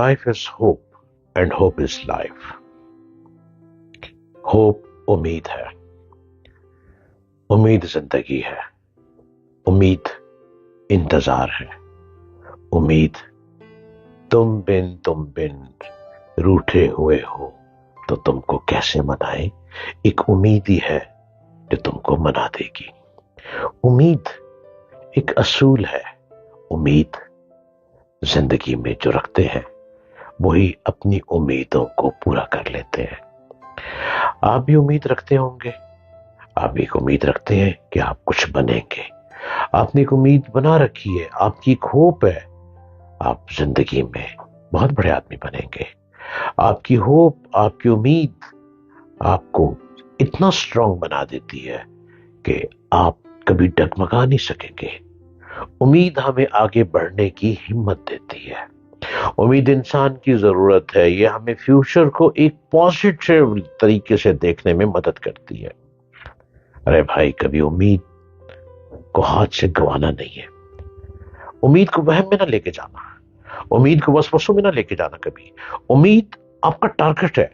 Life is hope and hope is life. Hope उम्मीद है, उम्मीद जिंदगी है, उम्मीद इंतजार है, उम्मीद तुम बिन रूठे हुए हो तो तुमको कैसे मनाए, एक उम्मीद ही है जो तुमको मना देगी। उम्मीद एक असूल है, उम्मीद जिंदगी में जो रखते हैं वही अपनी उम्मीदों को पूरा कर लेते हैं। आप भी उम्मीद रखते होंगे, आप भी एक उम्मीद रखते हैं कि आप कुछ बनेंगे। आपने एक उम्मीद बना रखी है, आपकी एक होप है, आप जिंदगी में बहुत बड़े आदमी बनेंगे। आपकी होप, आपकी उम्मीद आपको इतना स्ट्रांग बना देती है कि आप कभी डगमगा नहीं सकेंगे। उम्मीद हमें आगे बढ़ने की हिम्मत देती है। उम्मीद इंसान की जरूरत है, ये हमें फ्यूचर को एक पॉजिटिव तरीके से देखने में मदद करती है। अरे भाई, कभी उम्मीद को हाथ से गंवाना नहीं है। उम्मीद को वहम में ना लेके जाना, उम्मीद को वसवसों में ना लेके जाना कभी। उम्मीद आपका टारगेट है,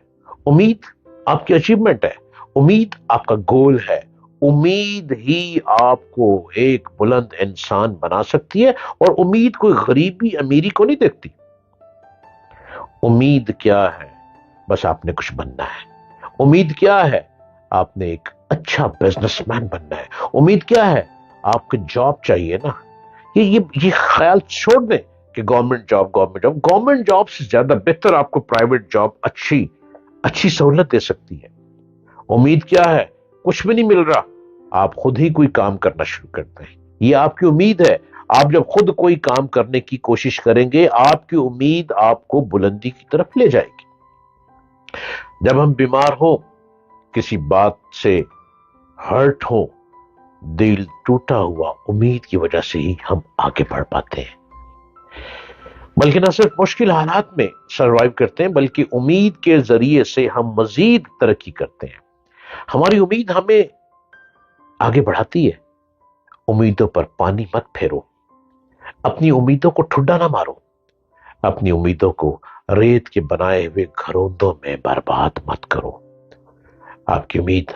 उम्मीद आपकी अचीवमेंट है, उम्मीद आपका गोल है। उम्मीद ही आपको एक बुलंद इंसान बना सकती है। और उम्मीद कोई गरीबी अमीरी को नहीं देखती। उम्मीद क्या है? बस आपने कुछ बनना है। उम्मीद क्या है? आपने एक अच्छा बिजनेसमैन बनना है। उम्मीद क्या है? आपको जॉब चाहिए ना। ये ख्याल छोड़ दें कि गवर्नमेंट जॉब से ज्यादा बेहतर आपको प्राइवेट जॉब अच्छी सहूलत दे सकती है। उम्मीद क्या है? कुछ भी नहीं मिल रहा, आप खुद ही कोई काम करना शुरू करते हैं, ये आपकी उम्मीद है। आप जब खुद कोई काम करने की कोशिश करेंगे, आपकी उम्मीद आपको बुलंदी की तरफ ले जाएगी। जब हम बीमार हो, किसी बात से हर्ट हो, दिल टूटा हुआ, उम्मीद की वजह से ही हम आगे बढ़ पाते हैं। बल्कि न सिर्फ मुश्किल हालात में सरवाइव करते हैं, बल्कि उम्मीद के जरिए से हम मजीद तरक्की करते हैं। हमारी उम्मीद हमें आगे बढ़ाती है। उम्मीदों पर पानी मत फेरो, अपनी उम्मीदों को ठुड्डा ना मारो, अपनी उम्मीदों को रेत के बनाए हुए घरोंदों में बर्बाद मत करो। आपकी उम्मीद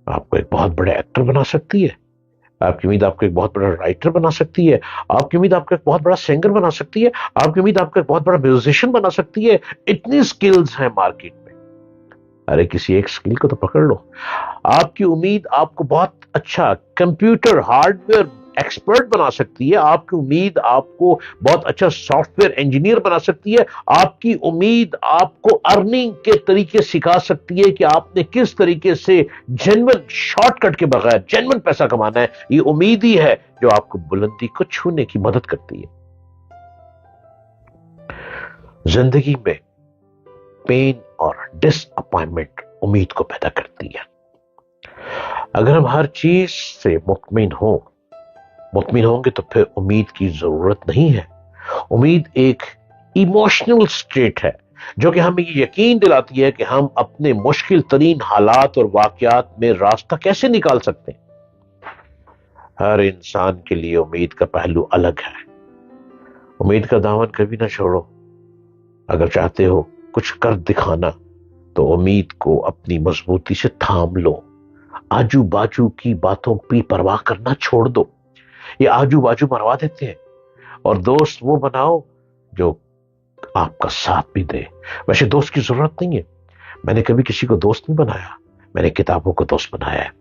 आपको एक बहुत बड़े एक्टर बना सकती है, आपकी उम्मीद आपको एक बहुत बड़ा राइटर बना सकती है, आपकी उम्मीद आपको एक बहुत बड़ा सिंगर बना सकती है, आपकी उम्मीद आपको एक बहुत बड़ा म्यूजिशियन बना सकती है। इतनी स्किल्स हैं मार्केट में। अरे किसी एक स्किल को तो पकड़ लो। आपकी उम्मीद आपको बहुत अच्छा कंप्यूटर हार्डवेयर एक्सपर्ट बना सकती है। आपकी उम्मीद आपको बहुत अच्छा सॉफ्टवेयर इंजीनियर बना सकती है। आपकी उम्मीद आपको अर्निंग के तरीके सिखा सकती है कि आपने किस तरीके से जेन्युइन शॉर्टकट के बगैर जेन्युइन पैसा कमाना है। ये उम्मीद ही है जो आपको बुलंदी को छूने की मदद करती है। जिंदगी में पेन और डिसअपॉइंटमेंट उम्मीद को पैदा करती है। अगर हम हर चीज से मुतमिन होंगे तो फिर उम्मीद की जरूरत नहीं है। उम्मीद एक इमोशनल स्टेट है जो कि हमें ये यकीन दिलाती है कि हम अपने मुश्किल तरीन हालात और वाकयात में रास्ता कैसे निकाल सकते हैं। हर इंसान के लिए उम्मीद का पहलू अलग है। उम्मीद का दामन कभी ना छोड़ो। अगर चाहते हो कुछ कर दिखाना तो उम्मीद को अपनी मजबूती से थाम लो। आजू बाजू की बातों की परवाह करना छोड़ दो, ये आजू बाजू मरवा देते हैं। और दोस्त वो बनाओ जो आपका साथ भी दे। वैसे दोस्त की जरूरत नहीं है। मैंने कभी किसी को दोस्त नहीं बनाया, मैंने किताबों को दोस्त बनाया है।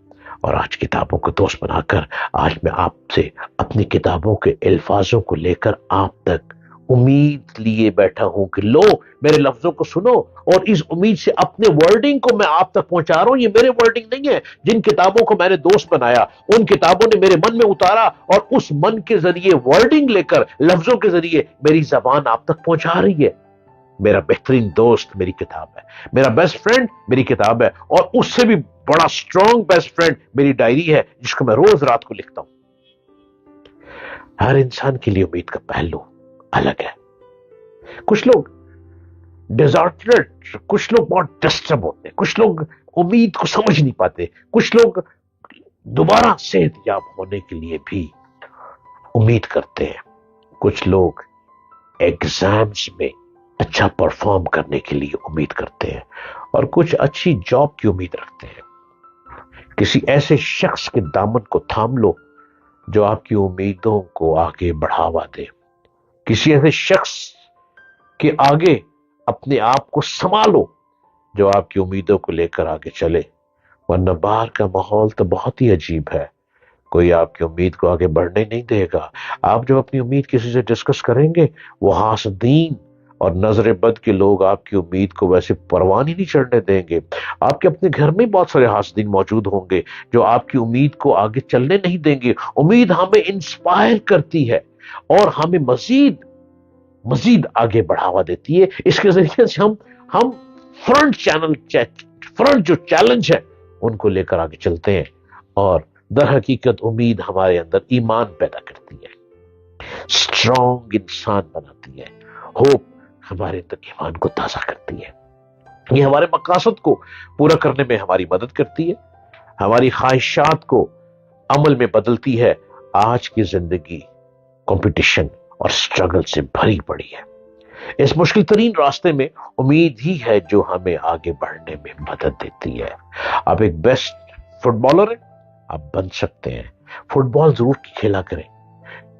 और आज किताबों को दोस्त बनाकर आज मैं आपसे अपनी किताबों के अल्फाजों को लेकर आप तक उम्मीद लिए बैठा हूं कि लो मेरे लफ्जों को सुनो। और इस उम्मीद से अपने वर्डिंग को मैं आप तक पहुंचा रहा हूं। ये मेरे वर्डिंग नहीं है। जिन किताबों को मैंने दोस्त बनाया, उन किताबों ने मेरे मन में उतारा और उस मन के जरिए वर्डिंग लेकर लफ्जों के जरिए मेरी जबान आप तक पहुंचा रही है। मेरा बेहतरीन दोस्त मेरी किताब है, मेरा बेस्ट फ्रेंड मेरी किताब है, और उससे भी बड़ा स्ट्रॉन्ग बेस्ट फ्रेंड मेरी डायरी है जिसको मैं रोज रात को लिखता हूं। हर इंसान के लिए उम्मीद का पहलू अलग है। कुछ लोग डिसऑर्डर्ड, कुछ लोग बहुत डिस्टर्ब होते हैं, कुछ लोग उम्मीद को समझ नहीं पाते, कुछ लोग दोबारा सेहतयाब होने के लिए भी उम्मीद करते हैं, कुछ लोग एग्जाम्स में اچھا پرفارم کرنے کے لیے امید کرتے ہیں اور کچھ اچھی جاب کی امید رکھتے ہیں. کسی ایسے شخص کے دامن کو تھام لو جو آپ کی امیدوں کو آگے بڑھاوا دے. کسی ایسے شخص کے آگے اپنے آپ کو سنبھالو جو آپ کی امیدوں کو لے کر آگے چلے، ورنہ باہر کا ماحول تو بہت ہی عجیب ہے. کوئی آپ کی امید کو آگے بڑھنے نہیں دے گا. آپ جب اپنی امید کسی سے ڈسکس کریں گے، وہ حاسدین اور نظر بد کے لوگ آپ کی امید کو ویسے پروان ہی نہیں چڑھنے دیں گے. آپ کے اپنے گھر میں بہت سارے حاسدین موجود ہوں گے جو آپ کی امید کو آگے چلنے نہیں دیں گے. امید ہمیں انسپائر کرتی ہے اور ہمیں مزید مزید آگے بڑھاوا دیتی ہے. اس کے ذریعے سے ہم فرنٹ جو چیلنج ہے ان کو لے کر آگے چلتے ہیں، اور در حقیقت امید ہمارے اندر ایمان پیدا کرتی ہے، اسٹرانگ انسان بناتی ہے. ہوپ ہمارے اندر ایمان کو تازہ کرتی ہے. یہ ہمارے مقاصد کو پورا کرنے میں ہماری مدد کرتی ہے، ہماری خواہشات کو عمل میں بدلتی ہے. آج کی زندگی کمپٹیشن اور سٹرگل سے بھری پڑی ہے. اس مشکل ترین راستے میں امید ہی ہے جو ہمیں آگے بڑھنے میں مدد دیتی ہے. آپ ایک بیسٹ فٹ بالر ہیں، آپ بن سکتے ہیں. فٹ بال ضرور کھیلا کریں،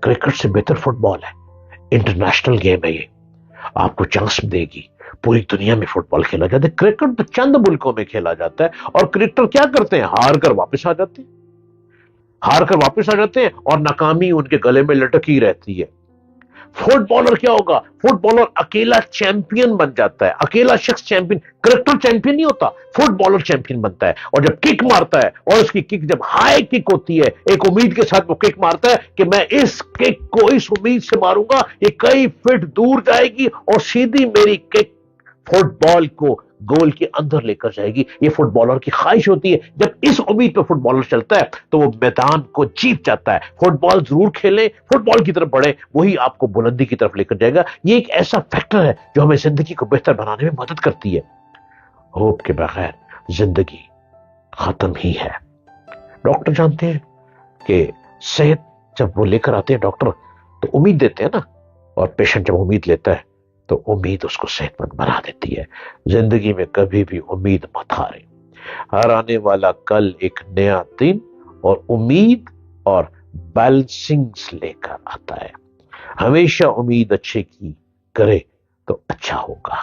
کرکٹ سے بہتر فٹ بال ہے. انٹرنیشنل گیم ہے، یہ آپ کو چانس دے گی. پوری دنیا میں فٹ بال کھیلا جاتا ہے. کرکٹ تو چند ملکوں میں کھیلا جاتا ہے، اور کرکٹر کیا کرتے ہیں؟ ہار کر واپس آ جاتے ہیں، ہار کر واپس آ جاتے ہیں اور ناکامی ان کے گلے میں لٹکی رہتی ہے. فٹ بالر کیا ہوگا؟ فٹ بالر اکیلا چیمپئن بن جاتا ہے. اکیلا شخص چیمپئن، کرکٹر چیمپئن نہیں ہوتا، فٹ بالر چیمپئن بنتا ہے. اور جب کک مارتا ہے، اور اس کی کک جب ہائی کک ہوتی ہے، ایک امید کے ساتھ وہ کک مارتا ہے کہ میں اس کک کو اس امید سے ماروں گا، یہ کئی فٹ دور جائے گی اور سیدھی میری کک فٹ بال کو گول کے اندر لے کر جائے گی. یہ فٹ بالر کی خواہش ہوتی ہے. جب اس امید پہ فٹ بالر چلتا ہے تو وہ میدان کو جیت جاتا ہے. فٹ بال ضرور کھیلیں، فٹ بال کی طرف بڑھیں، وہی آپ کو بلندی کی طرف لے کر جائے گا. یہ ایک ایسا فیکٹر ہے جو ہمیں زندگی کو بہتر بنانے میں مدد کرتی ہے. ہوپ کے بغیر زندگی ختم ہی ہے. ڈاکٹر جانتے ہیں کہ صحت جب وہ لے کر آتے ہیں ڈاکٹر تو امید دیتے ہیں نا، اور پیشنٹ جب امید لیتا ہے تو امید اس کو صحت مند بنا دیتی ہے. زندگی میں کبھی بھی امید مت ہارے. ہر آنے والا کل ایک نیا دن اور امید اور بیلنسنگ لے کر آتا ہے. ہمیشہ امید اچھے کی کرے تو اچھا ہوگا.